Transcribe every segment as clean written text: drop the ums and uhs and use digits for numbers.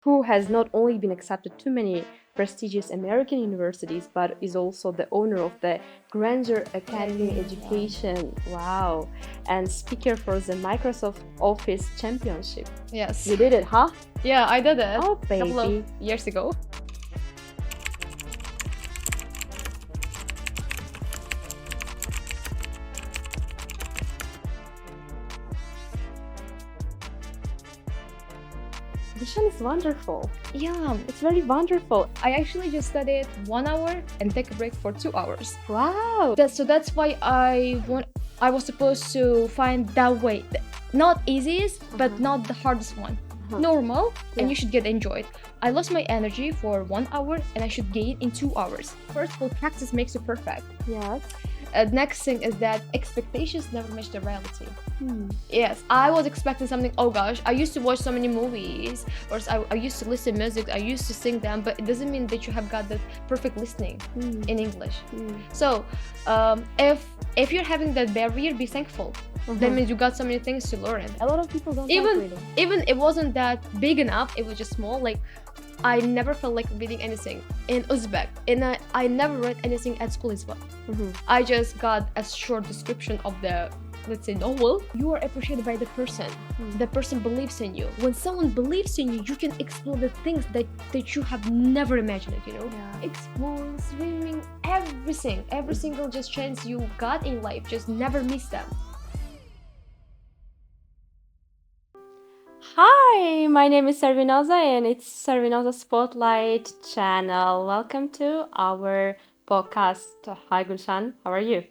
who has not only been accepted to many prestigious American universities, but is also the owner of the Granger Academy Education. Wow. And speaker for the Microsoft Office Championship. Yes. You did it, huh? Yeah, I did it Oh, a couple of baby. years ago. Gulshan is wonderful. Yeah, It's very wonderful. I actually just studied 1 hour and take a break for 2 hours. Wow. That's why I was supposed to find that way. Not easiest, but not the hardest one. Normal, Yeah. and you should get enjoyed. I lost my energy for 1 hour and I should gain in 2 hours. First of all, practice makes you perfect. Yes. Next thing is that expectations never match the reality. Yes, I was expecting something. Oh gosh, I used to watch so many movies, or I used to listen music, I used to sing them, but it doesn't mean that you have got the perfect listening in English. So, if you're having that barrier, be thankful. That means you got so many things to learn. A lot of people don't like Even reading. even it wasn't that big enough. It was just small. Like I never felt like reading anything in Uzbek, and I never read anything at school as well. I just got a short description of the, let's say, novel. You are appreciated by the person. The person believes in you. When someone believes in you, you can explore the things that you have never imagined. Yeah. Exploring, swimming, everything, every single just chance you got in life. Just never miss them. Hi, my name is Sarvinoza and it's Sarvinoza Spotlight channel. Welcome to our podcast. Hi Gulshan, how are you?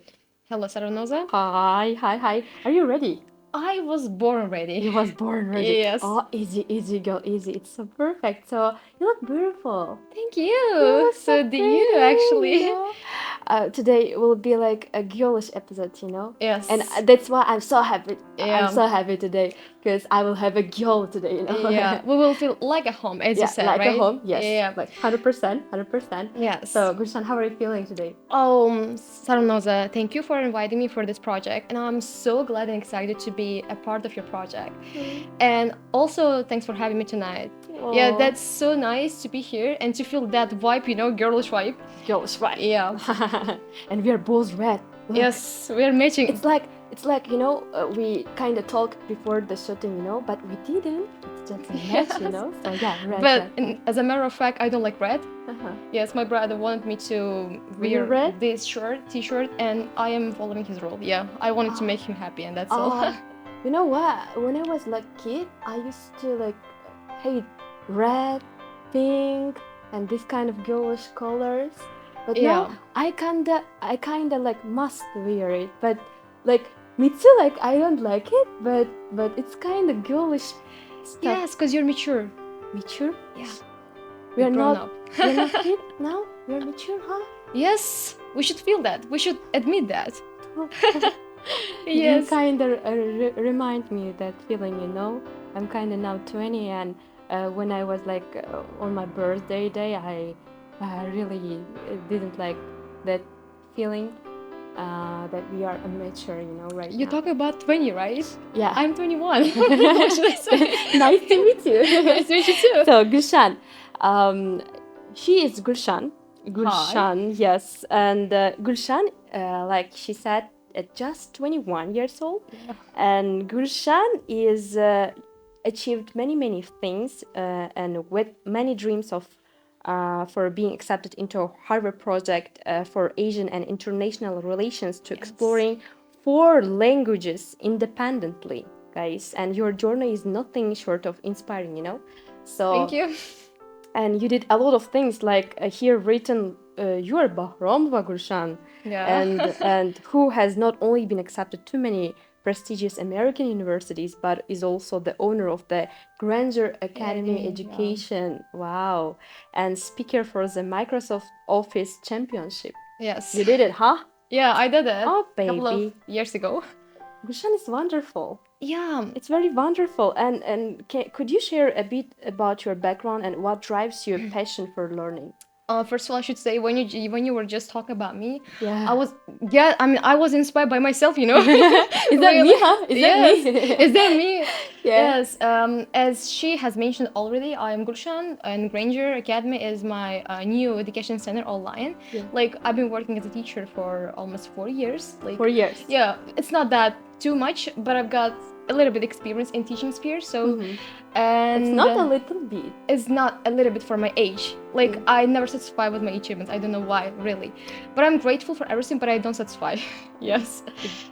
Hello, Sarvinoza. Hi. Are you ready? I was born ready. You was born ready. Yes. Oh, easy girl, easy. It's so perfect. So you look beautiful. Thank you. So do you actually? Today will be like a girlish episode, Yes. And that's why I'm so happy. Yeah. I'm so happy today because I will have a girl today, Yeah, we will feel like a home, as you said, like right? a home. Yes. Yeah. Like 100%. Yes. So, Gulshan, how are you feeling today? Sarvinoza, thank you for inviting me for this project, and I'm so glad and excited to be a part of your project. And also, thanks for having me tonight. Yeah, Aw. that's so nice to be here and to feel that vibe, girlish vibe. Girlish, right? Yeah. And we are both red. Look. Yes, we are matching. It's like we kind of talked before the shooting, but we didn't. It's just a match, So yeah, red. But red. as a matter of fact, I don't like red. Uh-huh. Yes, my brother wanted me to wear red? this t-shirt, and I am following his rule. Yeah, I wanted to make him happy, and that's all. You know what? When I was like kid, I used to hate red, pink, and this kind of girlish colors. But now I kinda must wear it. But me too. I don't like it, but it's kind of girlish stuff. Yes, because you're mature. Mature? Yeah. We are grown not. up. We're not kid now. We are mature, huh? Yes, we should feel that. We should admit that. You Yes. kind of remind me that feeling. I'm kind of now 20, and when I was on my birthday day, I really didn't like that feeling that we are immature, right You now. talk about 20, right? Yeah. I'm 21. What should I say? Nice to meet you. Nice to meet you too. So Gulshan, she is Gulshan. Gulshan, yes, and Gulshan, like she said, just 21 years old, and Gulshan is achieved many things and with many dreams of for being accepted into a Harvard project for Asian and international relations to exploring 4 languages independently, guys. And your journey is nothing short of inspiring, So Thank you. and you did a lot of things like here written you are Bahramova Gulshan, Yeah. and who has not only been accepted to many prestigious American universities, but is also the owner of the Granger Academy Education. Wow. And speaker for the Microsoft Office Championship. Yes. You did it, huh? Yeah, I did it Oh, a couple of baby. years ago. Gulshan is wonderful. Yeah. It's very wonderful. And could you share a bit about your background and what drives your passion for learning? First of all, I should say when you were just talking about me, Yeah. I was inspired by myself, Is that me, huh? Is that Yes. me? Is that me? Yeah. Yes. As she has mentioned already, I am Gulshan, and Granger Academy is my new education center online. Yeah. Like I've been working as a teacher for almost 4 years. Like 4 years. yeah, it's not that too much, but I've got a little bit experience in teaching sphere. So and It's not a little bit. it's not a little bit for my age. Like I never satisfy with my achievements. I don't know why, really. But I'm grateful for everything, but I don't satisfy. Yes.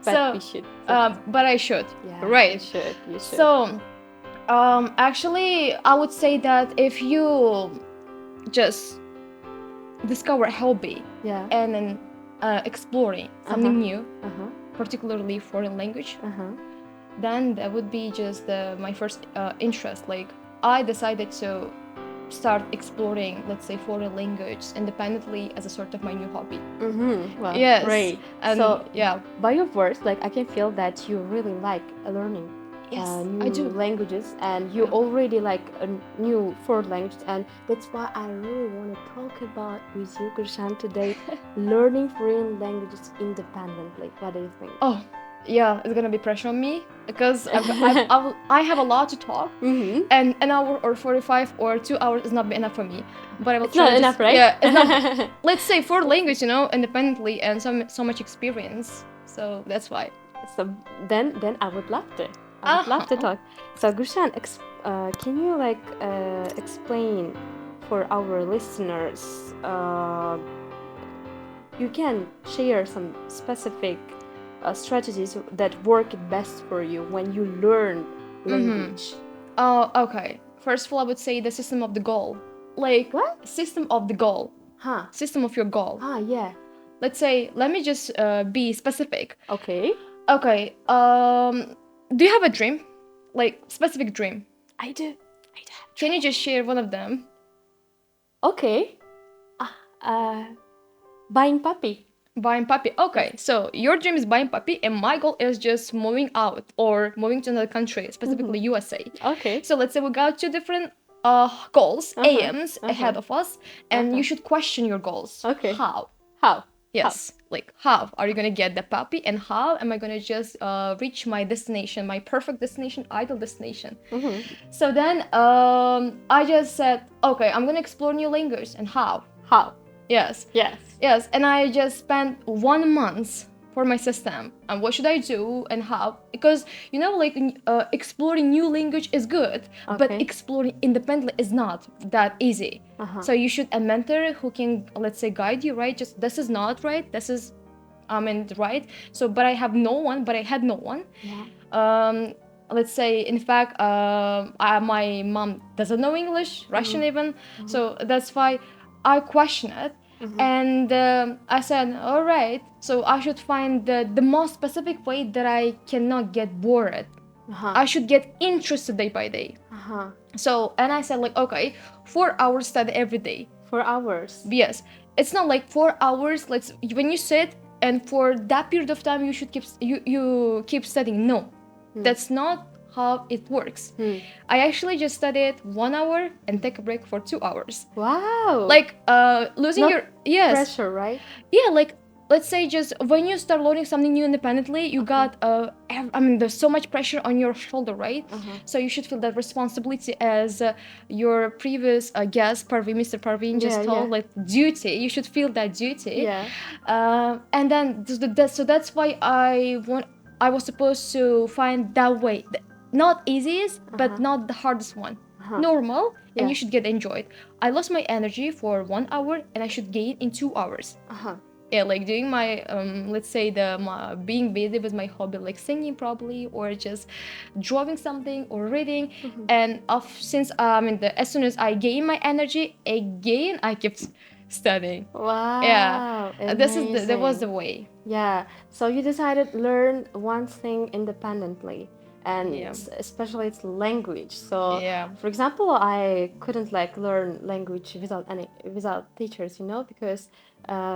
But we should. But I should. Yeah, Right. You should. You should. So, actually, I would say that if you just discover a hobby Yeah. and then exploring something new, Uh-huh. particularly foreign language, Uh-huh. then that would be just my first interest. Like I decided to start exploring, let's say, foreign language independently as a sort of my new hobby. Well, Yes. great. And So, yeah, by your words, like I can feel that you really like learning yes, new I do. languages, and you Yeah. already like a new foreign language, and that's why I really want to talk about with you, Gulshan, today, learning foreign languages independently. What do you think? Oh, yeah, it's gonna be pressure on me because I have a lot to talk, and an hour or 45 or 2 hours is not enough for me. But I will It's try not to enough, right? Yeah, it's not. Let's say for language, independently and so much experience. So that's why. So then I would love to. I would love to talk. So Gulshan, can you explain for our listeners? You can share some specific strategies that work best for you when you learn language. Oh, okay. First of all, I would say the system of the goal. Like What? System of the goal. Huh? System of your goal. Yeah. Let's say. Let me just be specific. Okay. Okay. Do you have a dream? Like specific dream? I do. Can you just share one of them? Okay. Buying puppy. Buying puppy. Okay, so your dream is buying puppy, and my goal is just moving out or moving to another country, specifically USA. Okay. So let's say we got two different goals, aims ahead of us, and you should question your goals. Okay. How? How? Yes. Like how are you gonna get the puppy, and how am I gonna just reach my destination, my perfect destination, ideal destination? So then I just said, okay, I'm gonna explore new language, and how? How? Yes. Yes. Yes, and I just spent 1 month for my system and what should I do and how, because exploring new language is good, but exploring independently is not that easy. So you should a mentor who can, let's say, guide you, right? Just this is not right, this is right. So but I had no one. Let's say, in fact, my mom doesn't know English, Russian even, so that's why I question it. And I said, all right, so I should find the most specific way that I cannot get bored. I should get interested day by day. So, and I said, like, okay, 4 hours study every day. 4 hours? Yes. It's not like 4 hours, when you sit and for that period of time you should keep studying. No, that's not how it works. I actually just studied 1 hour and take a break for 2 hours. Wow. Like losing Not your pressure, right? Yeah, like let's say just when you start learning something new independently, you got there's so much pressure on your shoulder, right? So you should feel that responsibility, as your previous guest Mr. Parveen just told, like duty. You should feel that duty. Yeah. And then so that's why I was supposed to find that way. Not easiest, but not the hardest one. Normal, and you should get enjoyed. I lost my energy for 1 hour, and I should gain in 2 hours. Yeah, like doing my let's say being busy with my hobby, like singing probably, or just drawing something or reading. And since as soon as I gain my energy again, I kept studying. Wow. Yeah, amazing. that was the way. Yeah. So you decided to learn one thing independently, and especially it's language. So for example, I couldn't learn language without teachers, because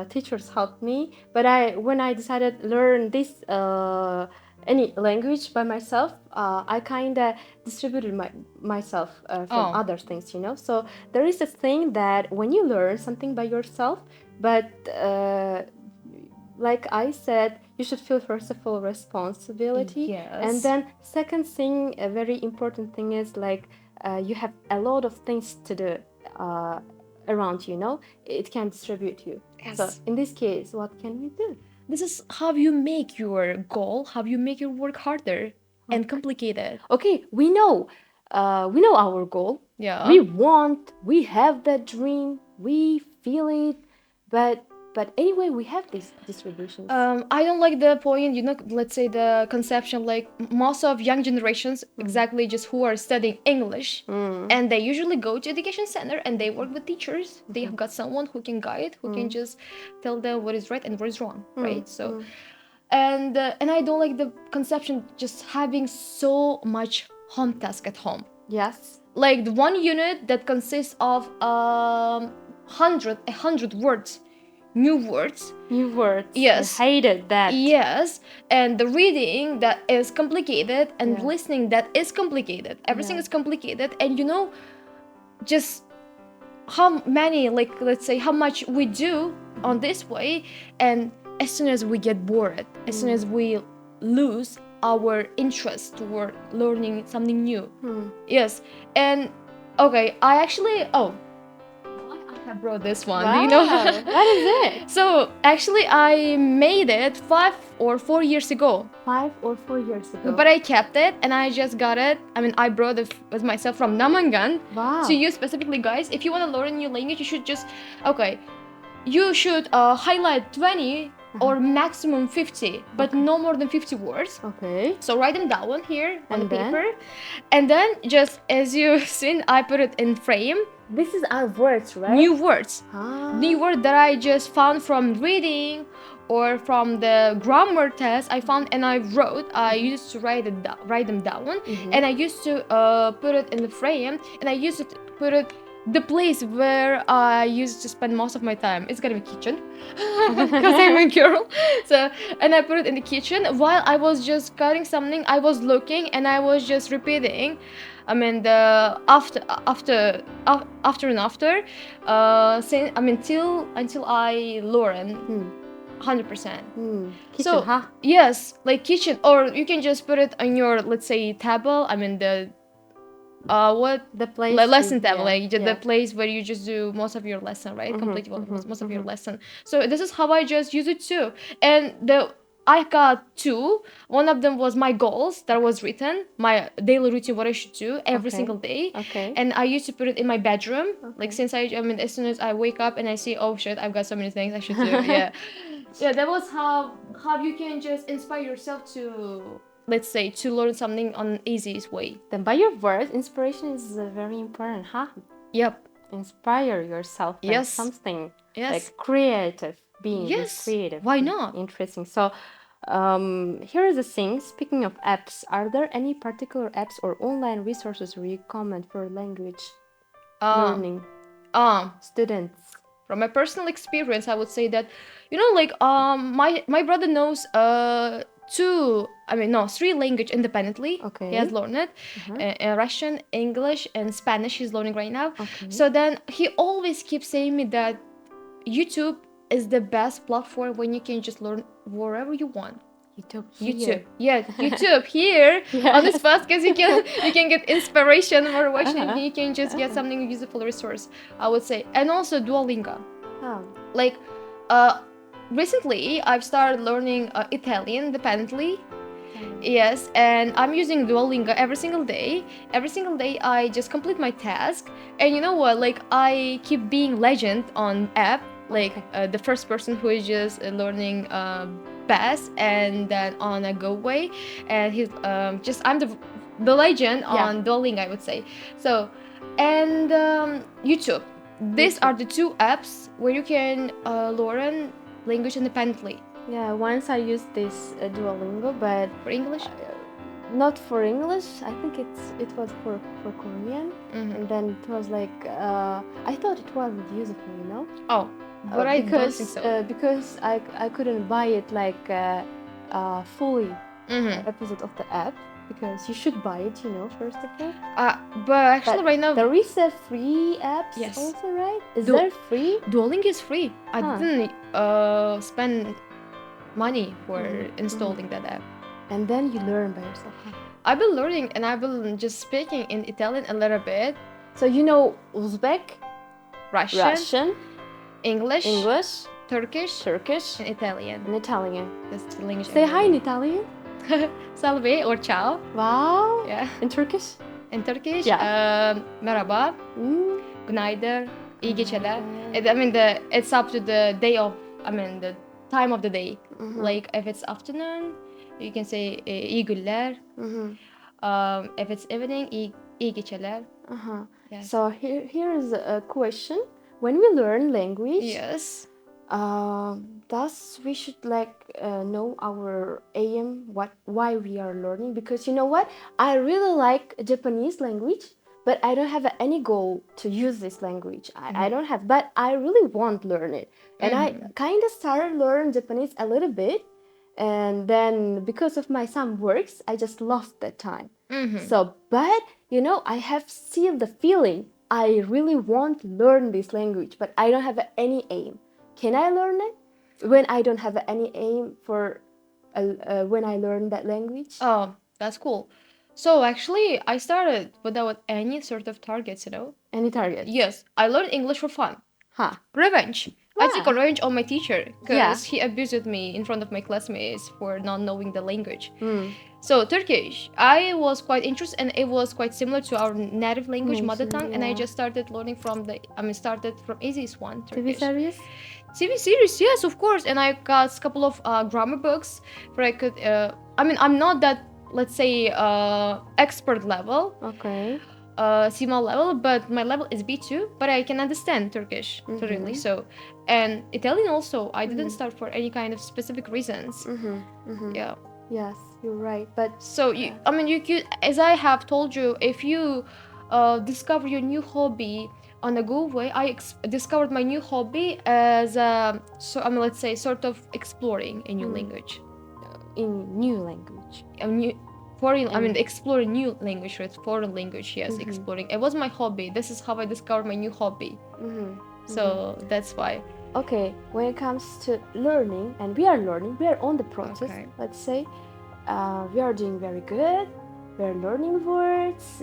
teachers helped me. But when I decided to learn this any language by myself, I kind of distributed myself from other things, you know. So there is this thing that when you learn something by yourself, but like I said, you should feel first of all responsibility, Yes. and then second thing, a very important thing is like you have a lot of things to do around, you know. It can distribute you. Yes. So in this case, what can we do? This is how you make your goal, how you make your work harder and complicated. Okay, we know our goal. Yeah. We have that dream, we feel it, but anyway, we have these distributions. I don't like the point, you know, let's say the conception, like most of young generations, exactly just who are studying English, and they usually go to education center and they work with teachers. They have got someone who can guide, who can just tell them what is right and what is wrong, right? So, and I don't like the conception just having so much home task at home. Yes. Like the one unit that consists of 100 words. New words. Yes. I hated that. Yes. And the reading that is complicated and listening that is complicated. Everything is complicated. And you know, just how many, like, let's say how much we do on this way. And as soon as we get bored, as soon as we lose our interest toward learning something new. Yes. And okay, I actually, I brought this one. Wow. Do you know? What is it? So actually, I made it 5 or 4 years ago. 5 or 4 years ago. But I kept it and I just got it. I mean, I brought it with myself from Namangan. Wow. To you specifically, guys. If you want to learn a new language, you should just you should highlight 20 or maximum 50, but no more than 50 words. Okay. So write them down here on the paper. And then just as you've seen, I put it in frame. This is our words, right? New words. New word that I just found from reading or from the grammar test I found and I wrote. I used to write them down, and I used to put it in the frame, and I used to put it the place where I used to spend most of my time. It's gonna be kitchen because I'm a girl. So, and I put it in the kitchen while I was just cutting something. I was looking and I was just repeating. I mean the after until I learn 100%. Kitchen, so huh? Yes, like kitchen, or you can just put it on your, let's say, table. I mean the place, lesson table, the place where you just do most of your lesson, right? Complete most of your lesson. So this is how I just use it too. And I got 2. One of them was my goals that was written, my daily routine, what I should do every single day. Okay. And I used to put it in my bedroom. Like since I mean, as soon as I wake up and I see, oh shit, I've got so many things I should do. Yeah. That was how you can just inspire yourself to, let's say, to learn something on the easiest way. Then by your words, inspiration is very important, huh? Yep. Inspire yourself. Yes. Something. Yes. Like creative. Being yes. creative. Why not? Interesting. So, here is the thing. Speaking of apps, are there any particular apps or online resources you recommend for language learning students? From my personal experience, I would say that, you know, like my brother knows 3 language independently. Okay. He has learned it. Russian, English, and Spanish he's learning right now. Okay. So then he always keeps saying me that YouTube is the best platform when you can just learn wherever you want. YouTube. Yeah, YouTube here on this podcast you can get inspiration for watching. You can just get something useful resource, I would say. And also Duolingo. Like recently I've started learning Italian independently. Yes, and I'm using Duolingo every single day. Every single day I just complete my task. And you know what, like I keep being legend on app, like the first person who is just learning best, and then on a go way, and he's I'm the legend on Duolingo, I would say. So, and YouTube. These are the 2 apps where you can learn language independently. Yeah, once I used this Duolingo, but for English, not for English. I think it was for Korean, and then it was like I thought it wasn't useful, you know. Oh, but I don't think so. Because I couldn't buy it like fully. episode of the app, because you should buy it, first of all. But actually, But right now, there is a free apps Yes. also, right? Is Du- there free? Duolingo is free. I Huh. didn't spend money for installing that app. And then you learn by yourself. Huh? I've been learning and I've been just speaking in Italian a little bit, So you know Uzbek, Russian, English, Turkish, Turkish, and Italian. and Italian. That's the language. Say hi in Italian. Salve or ciao. Wow. Yeah. In Turkish? In Turkish, Yeah. merhaba, Mm. günaydın, iyi geceler. It's up to the day of, the time of the day. Like if it's afternoon, you can say iyi günler. If it's evening, iyi geceler. Yes. So here is a question. When we learn language, Yes. thus we should know our aim, why we are learning, because you know what, I really like Japanese language, but I don't have any goal to use this language. I don't have, but I really want to learn it, and I kind of started learn Japanese a little bit, and then because of my some works I just lost that time. So but I have still the feeling I really want to learn this language, but I don't have any aim. Can I learn it when I don't have any aim for when I learn that language? Oh, that's cool. So actually, I started without any sort of targets, Any target? Yes, I learned English for fun. Huh. Revenge. I took a Wow. revenge on my teacher because Yeah. he abused me in front of my classmates for not knowing the language. So Turkish, I was quite interested, and it was quite similar to our native language, mother tongue, and I yeah. just started learning started from easiest one, TV Turkish. series? TV series, yes, of course, and I got a couple of grammar books where I could. I'm not that, let's say, expert level, Okay. CMA level, but my level is B2, but I can understand Turkish thoroughly. So, and Italian also, I didn't start for any kind of specific reasons. Yeah. Yes, you're right. But So you could, as I have told you, if you discover your new hobby on a good way, I discovered my new hobby as let's say sort of exploring a new language, in new language. a new foreign. Exploring new language with foreign language. Yes, exploring. It was my hobby. This is how I discovered my new hobby. So that's why. Okay, when it comes to learning, and we are learning, we are on the process. Okay. Let's say we are doing very good. We are learning words.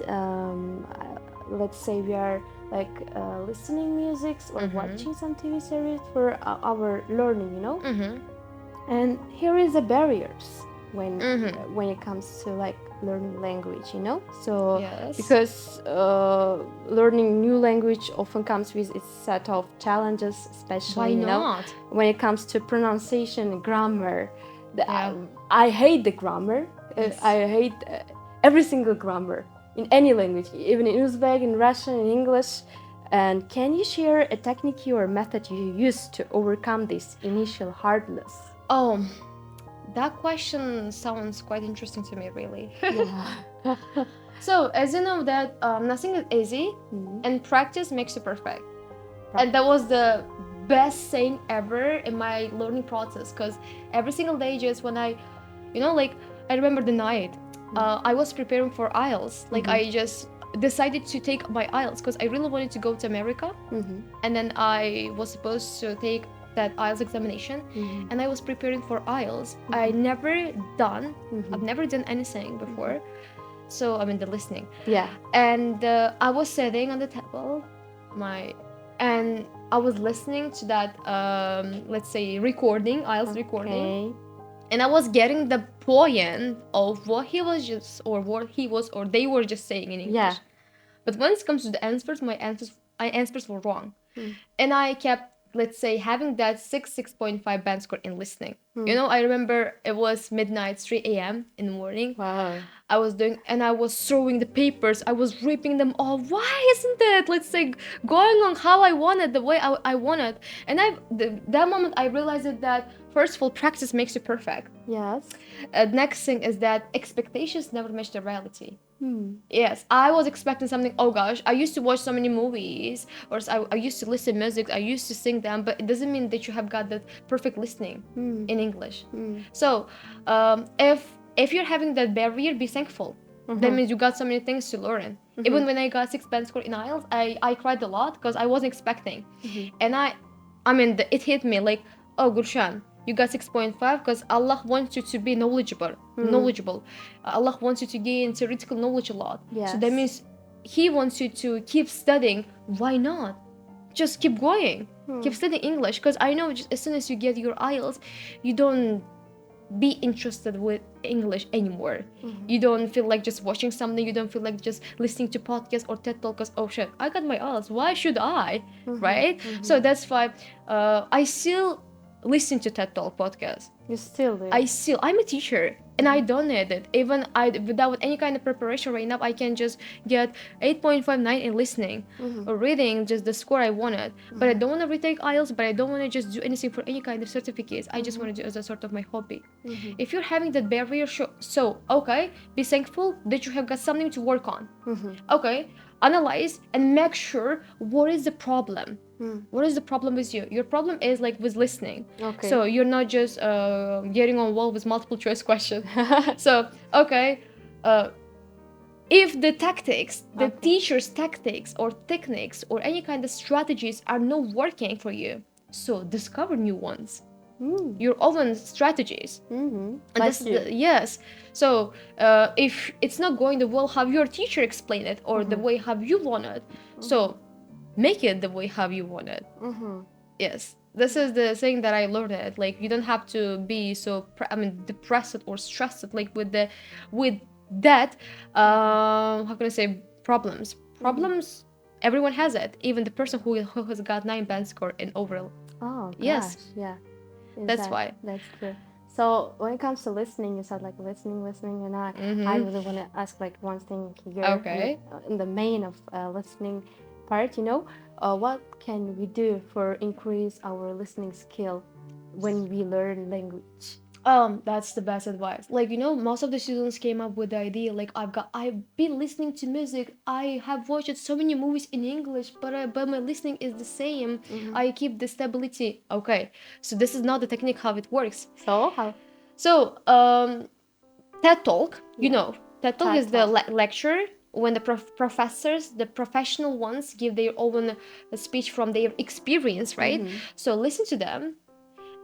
Let's say we are listening musics or watching some TV series for our learning. And here is the barriers when it comes to learning language. So Yes. because learning new language often comes with its set of challenges, especially Why not? when it comes to pronunciation and grammar. Yeah. I hate the grammar. Yes. I hate every single grammar in any language, even in Uzbek, in Russian, in English. And can you share a technique or method you use to overcome this initial hardness? Oh, that question sounds quite interesting to me, really. Yeah. So, as you know that nothing is easy, and practice makes you perfect. And that was the best saying ever in my learning process, because every single day, just when I remember the night, I was preparing for IELTS. I just decided to take my IELTS because I really wanted to go to America. And then I was supposed to take that IELTS examination, and I was preparing for IELTS. I've never done anything before. So the listening. Yeah. And I was sitting on the table, and I was listening to that, let's say, IELTS recording. Okay. And I was getting the point of what he was or they were just saying in English. Yeah. But when it comes to the answers, my answers were wrong. And I kept, let's say, having that 6.5 band score in listening. I remember it was midnight, 3 a.m. in the morning. Wow. I was throwing the papers. I was ripping them off. Why isn't it, let's say, going on how I wanted, the way I wanted? And that moment I realized that, first of all, practice makes you perfect. Yes. Next thing is that expectations never match the reality. Yes, I was expecting something. Oh gosh, I used to watch so many movies, or I used to listen music, I used to sing them, but it doesn't mean that you have got that perfect listening in English. So if if you're having that barrier, be thankful. That means you got so many things to learn. Even when I got 6 band score in IELTS, I cried a lot because I wasn't expecting. And it hit me like, oh, Gulshan, you got 6.5 because Allah wants you to be knowledgeable. Allah wants you to gain theoretical knowledge a lot. Yes. So that means He wants you to keep studying. Why not? Just keep going. Keep studying English, because I know just as soon as you get your IELTS, you don't be interested with English anymore. You don't feel like just watching something. You don't feel like just listening to podcasts or TED Talk, because oh shit, I got my IELTS. Why should I? Right? So that's why I still listen to TED Talk podcasts. You still do. I'm a teacher, and I donate it. Even without any kind of preparation right now, I can just get 8.59 in listening or reading, just the score I wanted. But I don't want to retake IELTS, but I don't want to just do anything for any kind of certificates. I just want to do it as a sort of my hobby. If you're having that barrier, so okay, be thankful that you have got something to work on. Okay, analyze and make sure what is the problem. What is the problem with you? Your problem is like with listening. Okay. So you're not just getting on wall with multiple choice questions. So okay, if the tactics, the teacher's tactics or techniques or any kind of strategies are not working for you, so discover new ones. Your own strategies. And Like you. Yes. So if it's not going the well, have your teacher explain it, or the way have you want it. So make it the way how you want it. Yes, this is the thing that I learned. It like you don't have to be so depressed or stressed like with that. How can I say problems? Problems. Everyone has it. Even the person who has got 9 band score in overall. Oh, gosh. Yes. Yeah. That's why. That's true. So when it comes to listening, you said like listening, and I really want to ask like one thing here. Okay. In the main of listening part, what can we do for increase our listening skill when we learn language? That's the best advice. Like, most of the students came up with the idea, like, I've been listening to music. I have watched so many movies in English, but my listening is the same. I keep the stability. Okay, so this is not the technique how it works. So how? So, TED Talk, TED Talk is the lecture when the professors, the professional ones, give their own speech from their experience, right? So listen to them.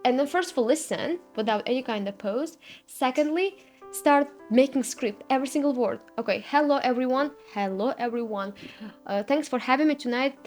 And then first of all, listen without any kind of pause. Secondly, start making script, every single word. Okay, hello everyone. Thanks for having me tonight.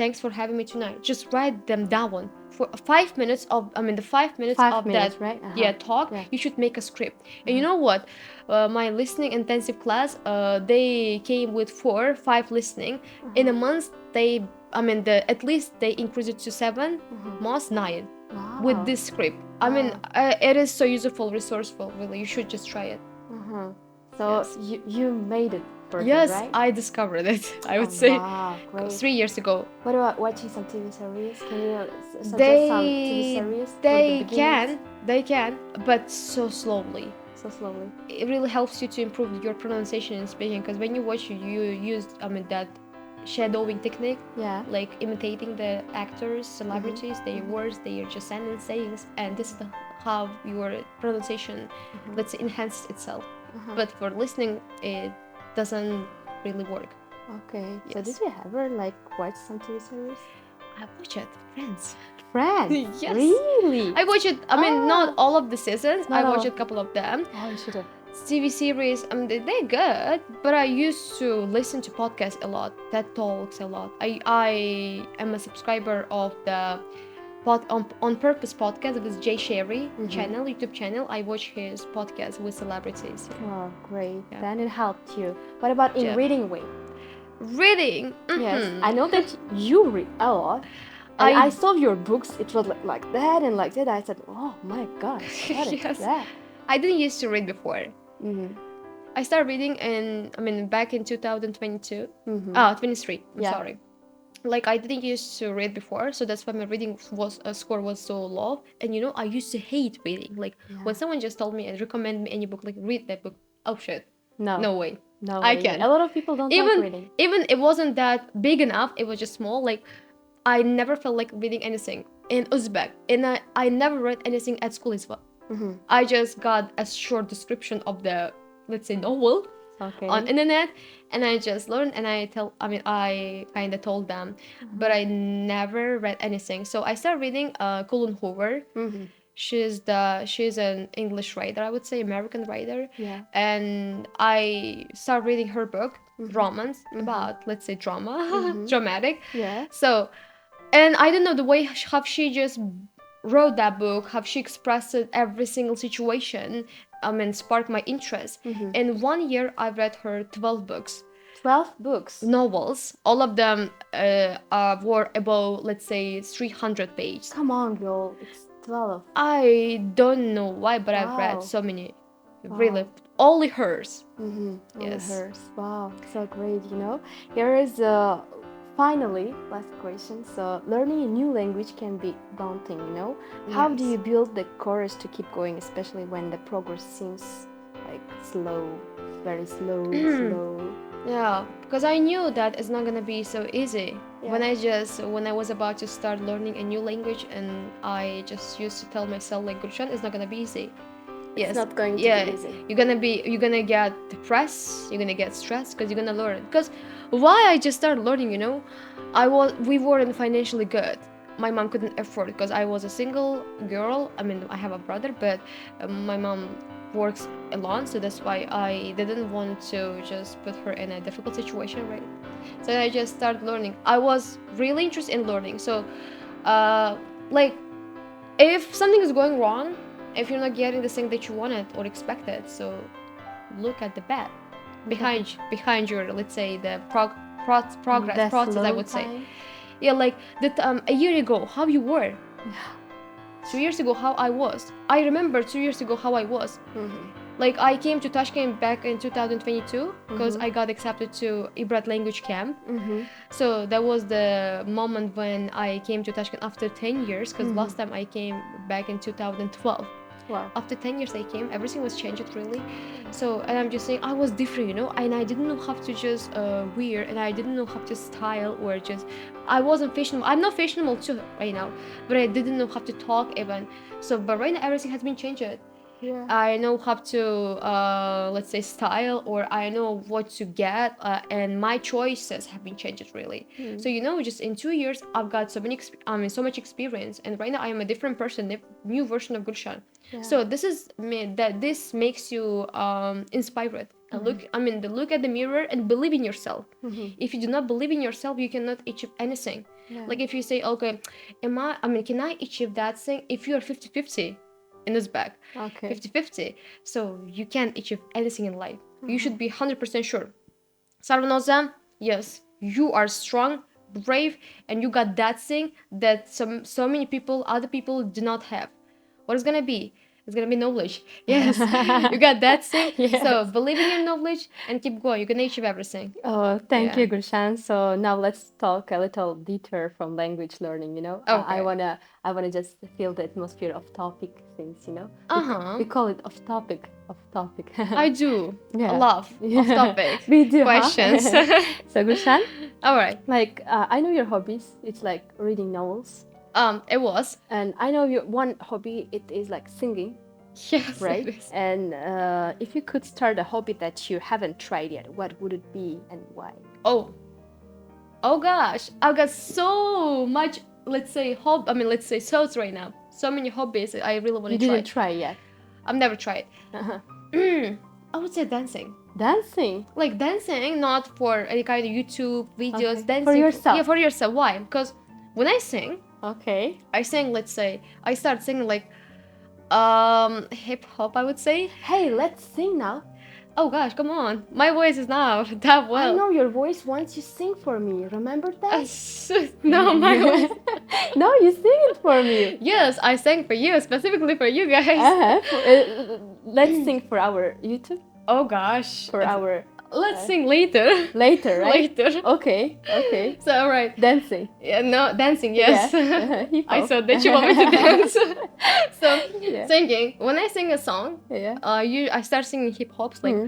Just write them down. For 5 minutes of, the 5 minutes of that, right? talk, you should make a script. And you know what? My listening intensive class, they came with 4-5 listening. In a month, at least they increased it to 7, most 9. Wow. With this script. It is so useful, resourceful, really. You should just try it. So yes. you made it further, yes, right? I discovered it, I would say. Wow, great. 3 years ago. What about watching some TV series? Can you suggest some TV series? They can, but so slowly. So slowly. It really helps you to improve your pronunciation and speaking, because when you watch, you use that shadowing technique, like imitating the actors, celebrities, their words, their just sayings, and this is how your pronunciation, let's say, enhances itself. But for listening, it doesn't really work. Okay. Yes. So did you ever watch some TV series? I watch it. Friends. Yes. Really? I watch it. Not all of the seasons. Not I watched all. a couple of them. Oh, you should have. TV series, they're good, but I used to listen to podcasts a lot, TED Talks a lot. I am a subscriber of the On Purpose podcast with Jay Sherry channel, YouTube channel. I watch his podcast with celebrities. Oh, great. Yeah. Then it helped you. What about in reading way? Reading? Yes. I know that you read a lot. And I saw your books. It was like that and like that. I said, oh my gosh, what is that? I didn't used to read before. I started reading back in 2022. 23. I'm sorry. Like, I didn't used to read before, so that's why my reading score was so low. And I used to hate reading. Like, when someone just told me and recommended me any book, like, read that book, oh shit, no way. No, I can't. A lot of people don't like reading. Even it wasn't that big enough. It was just small. Like, I never felt like reading anything in Uzbek, and I never read anything at school as well. I just got a short description of the let's say, novel Okay. on internet, and I just learned, and I kind of told them, but I never read anything. So I started reading Colin Hoover. She's an English writer, I would say, American writer. Yeah. And I started reading her book, romance, about, let's say, drama, dramatic. Yeah. So, and I don't know the way how she just wrote that book, how she expressed it, every single situation, sparked my interest. In 1 year, I've read her 12 books. 12 books. Novels. All of them were about, let's say, 300 pages. Come on, girl. It's 12. I don't know why, but I've Wow. read so many. Really, only hers. Only Yes. hers. Wow, so great, Here is finally last question. So learning a new language can be daunting, How do Yes. you build the courage to keep going, especially when the progress seems like slow, very slow, slow? Yeah, because I knew that it's not gonna be so easy. Yeah. When I was about to start learning a new language, and I just used to tell myself, like, Gulshan, it's not gonna be easy. Yes. It's not going to Yeah, be easy. you're gonna get depressed, you're gonna get stressed, because you're gonna learn. Because why I just started learning, we weren't financially good. My mom couldn't afford it, because I was a single girl. I have a brother, but my mom works alone, so that's why I didn't want to just put her in a difficult situation, right? So I just started learning. I was really interested in learning. So, like, if something is going wrong, if you're not getting the thing that you wanted or expected, so look at the bad behind your, let's say, the progress process, I would say. Yeah, like that. A year ago, how you were. 2 years ago, how I was. I remember 2 years ago how I was. Like, I came to Tashkent back in 2022 because I got accepted to Ibrat language camp. So that was the moment when I came to Tashkent after 10 years, because last time I came back in 2012. Wow. After 10 years I came, everything was changed, really. So, and I'm just saying, I was different, and I didn't know how to just wear, and I didn't know how to style, or just, I wasn't fashionable. I'm not fashionable too right now, but I didn't know how to talk even. So, but right now everything has been changed. Yeah. I know how to, let's say, style, or I know what to get, and my choices have been changed, really. So, just in 2 years, I've got so much experience, and right now I am a different person, a new version of Gulshan. Yeah. So this makes you inspired. And look at the mirror and believe in yourself. If you do not believe in yourself, you cannot achieve anything. Yeah. Like, if you say, okay, can I achieve that thing? If you are 50-50 in this bag, Okay. 50-50, so you can't achieve anything in life. You should be 100% sure. Sarvinoza, yes, you are strong, brave, and you got that thing that so many other people do not have. What is gonna be? It's gonna be knowledge. Yes, you got that thing. Yes. So believe in your knowledge and keep going. You're gonna achieve everything. Oh, thank Yeah. you, Gulshan. So now let's talk a little deeper from language learning. I Okay. wanna just feel the atmosphere of topic things. Uh-huh. We call it off topic. I do. Yeah. Love off topic. We do. Questions. So Gulshan, All right. like I know your hobbies. It's like reading novels, It was. and I know your one hobby. It is like singing. Yes. Right? It is. And if you could start a hobby that you haven't tried yet, what would it be and why? Oh gosh, I've got so much, let's say, thoughts right now. So many hobbies that I really want You to try. didn't try yet. I've never tried. Uh-huh. I would say dancing. Dancing? Like, dancing, not for any kind of YouTube videos. Okay. Dancing For yourself? Yeah, for yourself. Why? Because when I sing, Okay. I sing, let's say, I start singing like hip hop, I would say. Hey, let's sing now. Oh gosh, come on. My voice is not that well. I know your voice once you sing for me. Remember that? No, my voice. No, you sing it for me. Yes, I sang for you, specifically for you guys. Let's sing for our YouTube. Oh gosh. For our... Let's sing later. Later, right? Later. Okay. So, all right. Dancing. Yeah, no, dancing, yes. Yeah. I thought that you want me to dance. So, Yeah. singing. When I sing a song, Yeah. I start singing hip hops, like,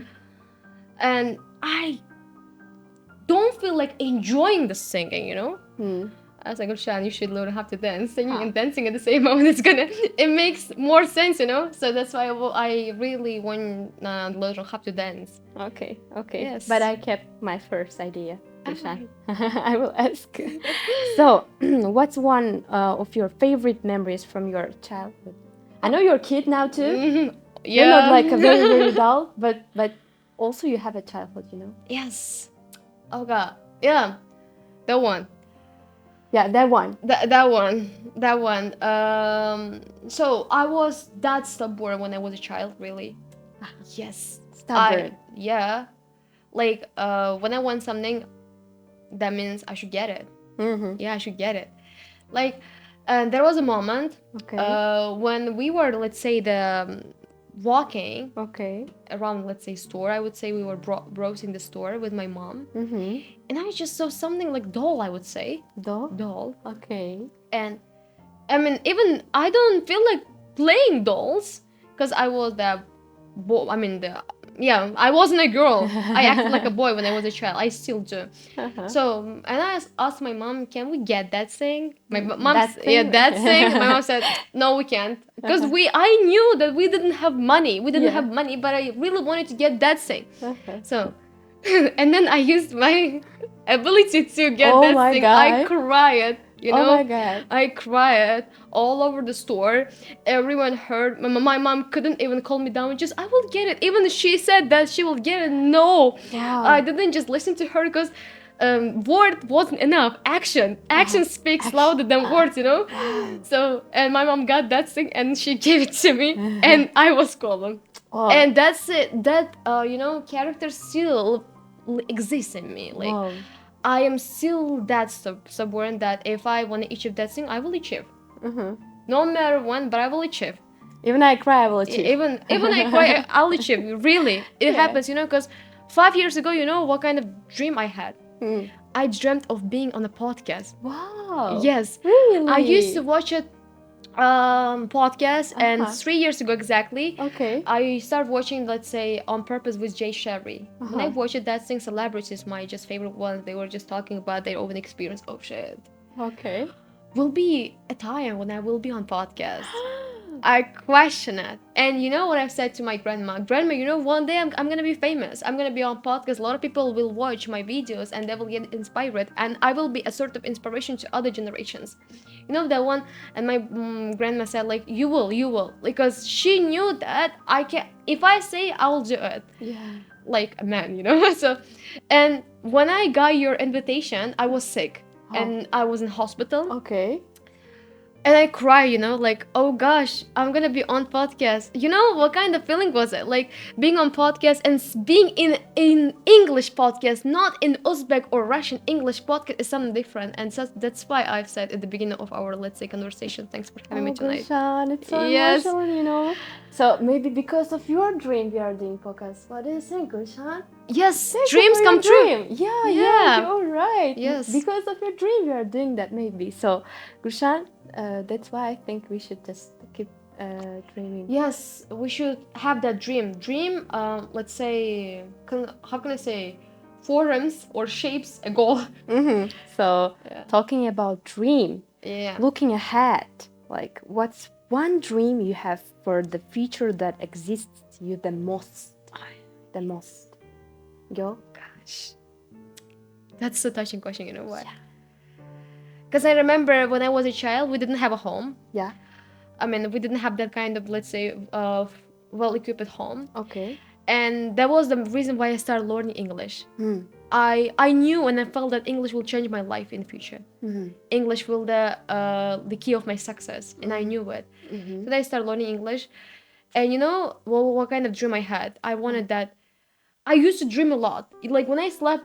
and I don't feel like enjoying the singing, I was like, Gulshan, you should learn how to dance. Singing and dancing at the same moment, it makes more sense, you know? So that's why I really want to learn how to dance. Okay. Yes. But I kept my first idea, Gulshan. I will ask. So, what's one of your favorite memories from your childhood? I know you're a kid now too. Yeah. You're not like a very, very dull, but also you have a childhood, you know? Yes. Oh God. Yeah. That one. Yeah, that one. That one. So I was that stubborn when I was a child, really. Yes. Stubborn. Yeah. Like when I want something, that means I should get it. Mm-hmm. Yeah, I should get it. Like, there was a moment when we were, let's say, walking around, let's say, store. I would say we were browsing the store with my mom, and I just saw something like doll. I would say doll. Okay. And I mean, even I don't feel like playing dolls because I was I wasn't a girl. I acted like a boy when I was a child. I still do. So, and I asked my mom, "Can we get that thing?" My mom That thing? that thing. My mom said, "No, we can't," because I knew that we didn't have money. We didn't have money, but I really wanted to get that thing. So, and then I used my ability to get that thing. God. I cried. You know, oh my God. I cried all over the store. Everyone heard. My mom couldn't even calm me down. Just, I will get it. Even she said that she will get it. No, I didn't just listen to her because word wasn't enough. Action speaks louder than words. You know. So, and my mom got that thing and she gave it to me, and I was calm. And that's it. That character still exists in me. Like. I am still that stubborn that if I want to achieve that thing, I will achieve. No matter when, but I will achieve. Even I cry, I will achieve. Even I cry, I'll achieve. Really, it happens, you know. Because 5 years ago, you know what kind of dream I had? I dreamt of being on a podcast. Wow. Yes. Really? I used to watch it. Podcast and 3 years ago exactly. I started watching, let's say, On Purpose with Jay Sherry. When I watched that thing, celebrities, my just favorite ones, they were just talking about their own experience. Oh shit. Will be a time when I will be on podcast. I question it. And you know what I've said to my grandma? Grandma, you know, one day I'm gonna be famous. I'm gonna be on podcast. A lot of people will watch my videos and they will get inspired. And I will be a sort of inspiration to other generations. You know that one? And my grandma said, like, you will. Because she knew that I can, if I say, I'll do it. Yeah. Like a man, you know? So, and when I got your invitation, I was sick. And I was in hospital. And I cry, you know, like, oh gosh, I'm gonna be on podcast. You know, what kind of feeling was it? Like, being on podcast and being in English podcast, not in Uzbek or Russian English podcast is something different. And so that's why I've said at the beginning of our, let's say, conversation, thanks for having me tonight. Gulshan, it's so emotional, you know. So maybe because of your dream we are doing podcast. What do you think, Gulshan? Yes, dreams come true. Yeah, you're right. Yes. Because of your dream we are doing that maybe. So, Gulshan, that's why I think we should just keep dreaming. Yes, we should have that dream. Let's say, how can I say, forms or shapes a goal. So, talking about dream, looking ahead, like what's one dream you have for the future that exists you the most? Go. Gosh, that's a touching question. You know what? Because I remember when I was a child, we didn't have a home. I mean, we didn't have that kind of, let's say, well-equipped home. And that was the reason why I started learning English. I knew and I felt that English will change my life in the future. English will the key of my success, and I knew it. So I started learning English. And you know what kind of dream I had? I wanted that. I used to dream a lot. Like when I slept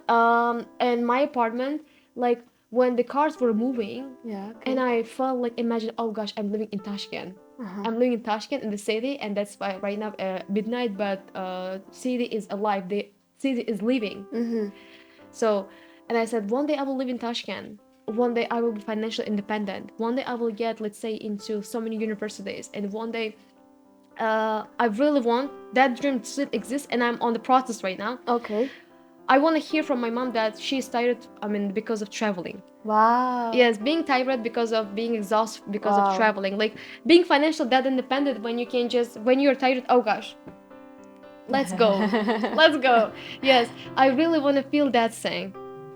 in my apartment, like when the cars were moving, and I felt like, imagine, oh gosh, I'm living in Tashkent. I'm living in Tashkent in the city, and that's why right now midnight, but city is alive. The city is living. So, and I said, one day I will live in Tashkent. One day I will be financially independent. One day I will get, let's say, into so many universities, and one day I really want that dream to still exist, and I'm on the process right now. I want to hear from my mom that she's tired, because of traveling. Wow. Yes, being tired because of being exhausted because Wow. of traveling. Like being financial that independent when you can just, when you're tired, oh gosh, let's go. Let's go. Yes, I really want to feel that thing.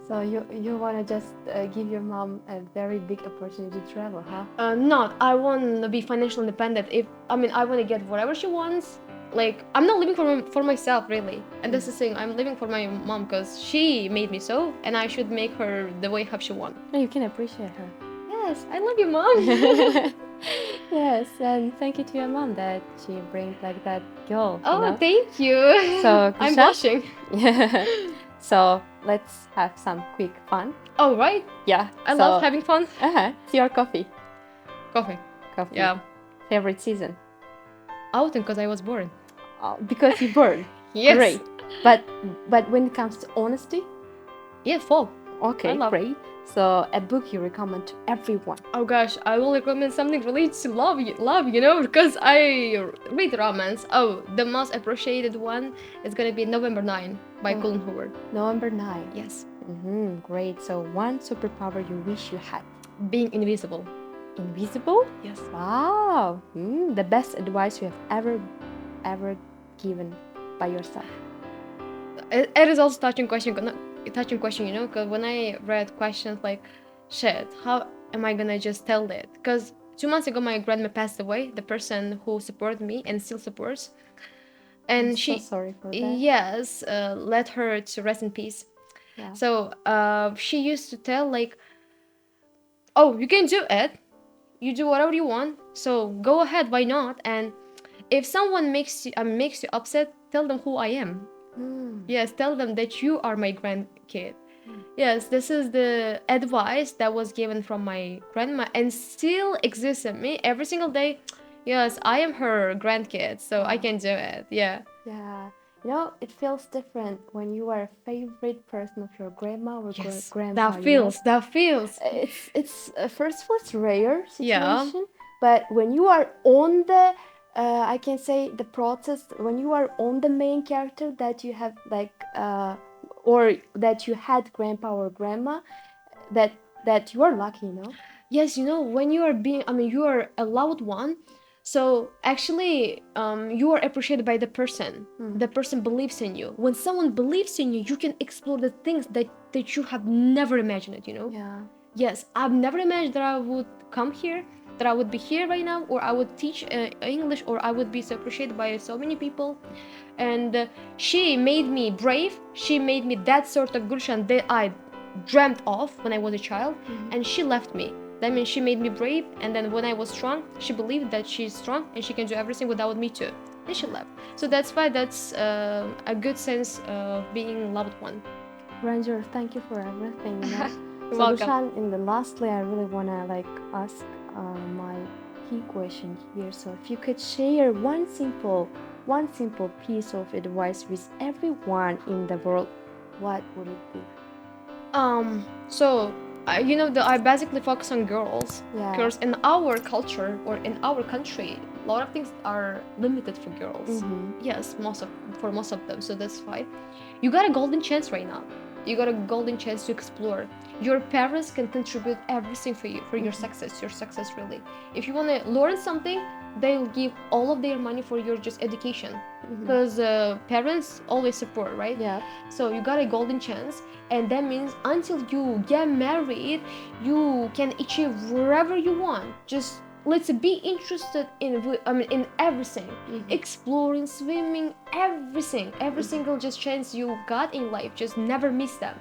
So you want to just give your mom a very big opportunity to travel, huh? Not, I want to be financially independent. I want to get whatever she wants. Like, I'm not living for myself, really. And that's the thing, I'm living for my mom because she made me so, and I should make her the way how she wants. You can appreciate her. Yes, I love you, Mom. Yes, and thank you to your mom that she brings like that girl. Oh, you know? thank you. So, I'm Gulshan? blushing. Yeah. So let's have some quick fun. Oh, right. Yeah. I love having fun. It's your coffee. Coffee. Coffee. Yeah. Favorite season? Autumn, because I was born. Because you're born. Yes. Great. But when it comes to honesty? Yeah, fall. Okay, great. So a book you recommend to everyone? Oh gosh, I will recommend something related to love, because I read romance. Oh, the most appreciated one is gonna be November 9 by Colin Hoover. November 9. Yes. Great. So one superpower you wish you had? Being invisible. Invisible? Yes. Wow. The best advice you have ever given by yourself? It is also touching question, because when I read questions like, shit, how am I gonna just tell that? Because 2 months ago my grandma passed away, the person who supported me and still supports, and I'm so sorry for that. Yes, let her to rest in peace. Yeah. So she used to tell like, oh, you can do it, you do whatever you want, so go ahead, why not? And if someone makes you upset, tell them who I am. Yes, tell them that you are my grandkid. Yes, this is the advice that was given from my grandma and still exists in me every single day. Yes, I am her grandkid, so I can do it. Yeah. Yeah. It feels different when you are a favorite person of your grandma or grandpa. That feels. It's first of all, it's rare situation. Yeah. But when you are on the I can say the process, when you are on the main character that you have like or that you had grandpa or grandma, that you are lucky, Yes, when you are you are a loved one, so actually you are appreciated by the person. The person believes in you. When someone believes in you, you can explore the things that you have never imagined, Yeah. Yes, I've never imagined that I would come here, that I would be here right now, or I would teach English, or I would be so appreciated by so many people. And she made me brave. She made me that sort of Gulshan that I dreamt of when I was a child, and she left me. That means she made me brave, and then when I was strong, she believed that she's strong and she can do everything without me too. And she left. So that's why that's a good sense of being loved one. Granger, thank you for everything. You're welcome. Gulshan, in the lastly, I really wanna ask my key question here. So if you could share one simple piece of advice with everyone in the world, what would it be? So I basically focus on girls. Yeah. Because in our culture or in our country, a lot of things are limited for girls. Yes, for most of them. So that's fine. You got a golden chance right now. You got a golden chance to explore. Your parents can contribute everything for you, for your success. Your success, really. If you want to learn something, they'll give all of their money for your just education, because parents always support, right? Yeah. So you got a golden chance, and that means until you get married, you can achieve wherever you want. Just let's be interested in everything, exploring, swimming, everything, every single just chance you got in life, just never miss them.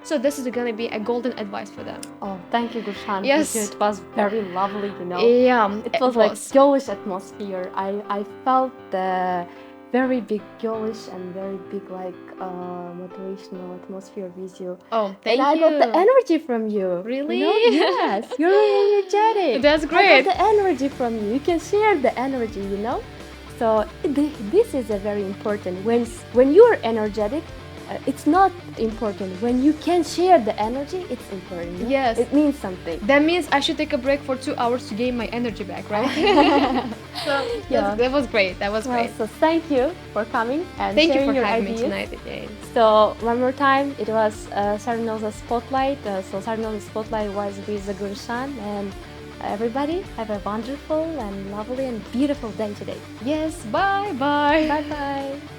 So this is gonna be a golden advice for them. Oh, thank you, Gulshan. Yes. It was very lovely, Yeah, it was like girlish atmosphere. I felt the very big girlish and very big motivational atmosphere with you. Oh, thank you. And I got the energy from you. Really? Yes, you're really energetic. That's great. I got the energy from you. You can share the energy, So this is a very important. When you are energetic, it's not important. When you can share the energy, it's important. Yes. It means something. That means I should take a break for 2 hours to gain my energy back, right? So Yeah. that was great. That was great. So thank you for coming and Thank you sharing for your having ideas. me tonight again. So one more time, it was Sarvinoza Spotlight. So Sarvinoza Spotlight was with Gulshan, and everybody have a wonderful and lovely and beautiful day today. Yes, bye bye. Bye bye.